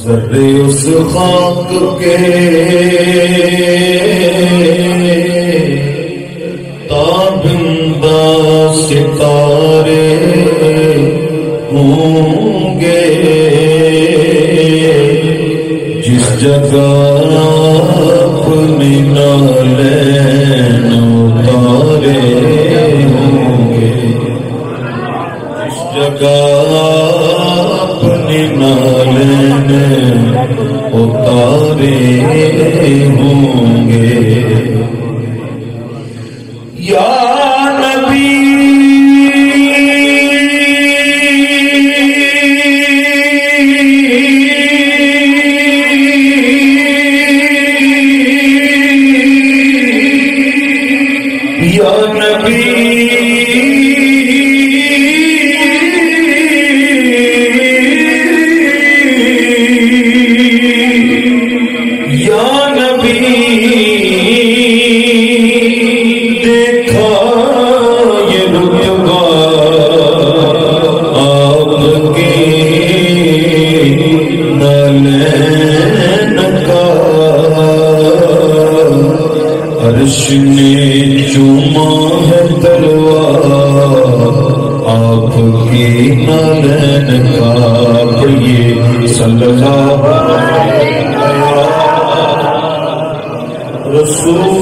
ذرے اس خاک کے تابندہ ستارے ہوں گے، جس جگہ اپنی نالین اتارے ہوں گے، جس جگہ اپنی نالین اتارے ہوں گے۔ یا نبی یا نبی نے چوما ہے تلوار آپ کی نالین کا، پڑھیے صلی اللہ رسول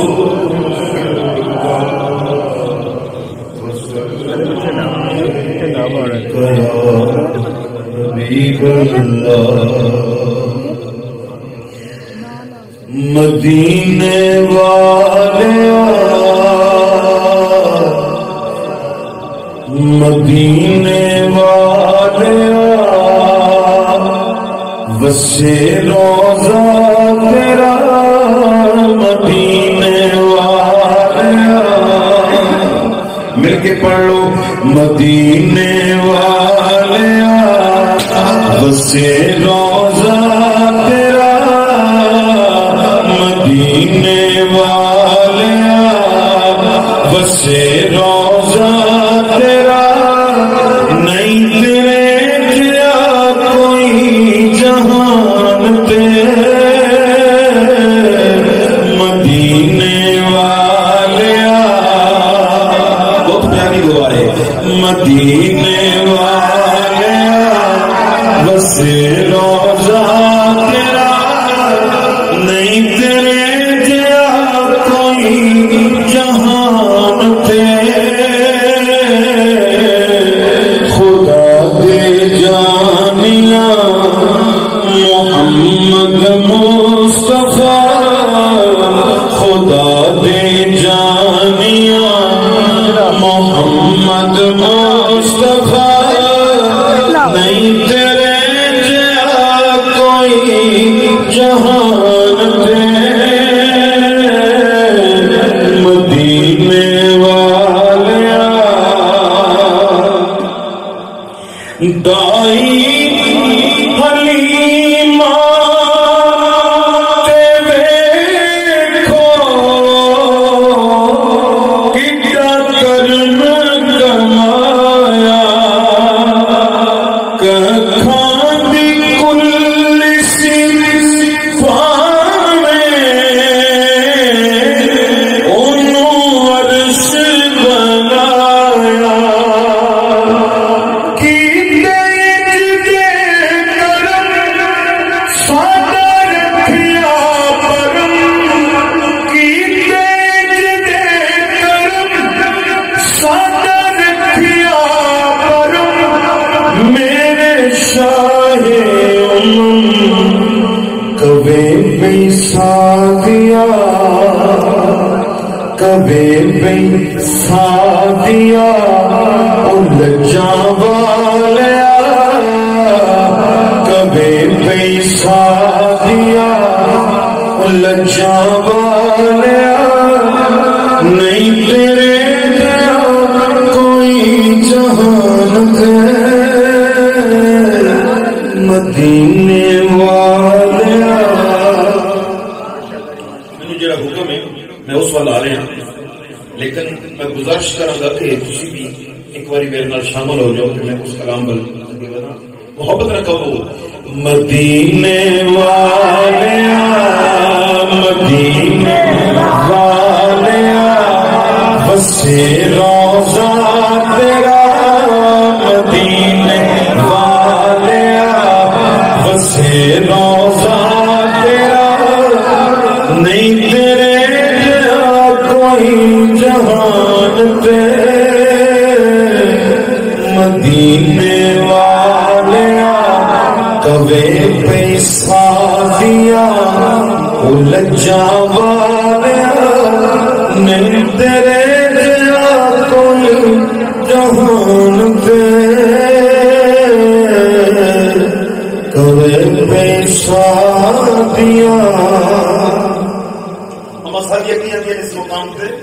حبیب اللہ۔ مدینے والیا مدینے والیا وسے روضہ تیرا، مدینے والیا مل کے پڑھ لو، مدینے والیا وسے روضہ تیرا، مدینے والیا وسے روضہ تیرا، نہیں تیرے جیا کوئی جہان تے، مدینے والیا بہت پیاری دعا ہے، مدینے والیا وسے روضہ تیرا، نہیں تیرے جیا کوئی جہان تے، خدا دے جانیاں محمد مصطفیٰ، خدا دے جانیاں محمد مصطفیٰ، نہیں تیرے جیا کوئی جہان تے، مدینے والیا دائی حلیمہ تے ویکھو کڈا کرم کمایا، ککھاں دی کل صفانے انہوں عرش بنایا، کی کبے بے سادیا الجا والیا، کبے بے سادیا الجا والیا، نہیں تیرے جیا کوئی جہان ہے، مدینے والیا۔ مجھے جڑا حکم ہے میں اس وال آ رہا ہوں، لیکن میں گزارش کروں گا کہ تسی بھی ایک باری میرے نال شامل ہو جاؤ کہ میں اس کلام بل محبت رکھو. مدینے والیا مدینے والیا بسے روضہ تیرا مدینے والیا بسے روضہ تیرا نہیں تیرے جہاں کوئی جہان تے مدینے والیا کوے پیسہ دیا لجا والیا نہیں تیرے جہاں کوئی جہان تے کوے پیسہ دیا. ہم ساری یقین ہے اس مقام پہ